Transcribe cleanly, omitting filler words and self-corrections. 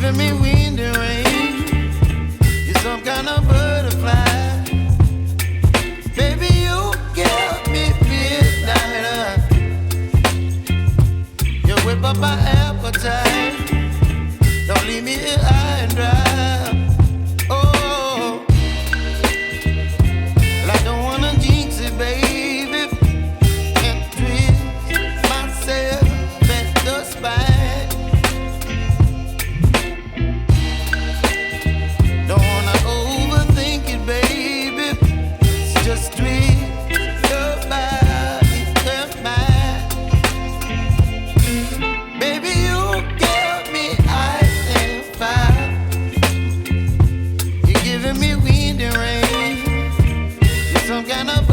giving me wind and rain. You're some kind of butterfly. Baby, you give me midnight. You whip up my appetite. Don't leave me here high and dry. Oh, well, I don't wanna jinx it, baby. Can't twist myself at the spine. Don't wanna overthink it, baby. It's just twist your body and mine. Baby, you give me ice and fire. You're giving me wind and rain. You're some kind of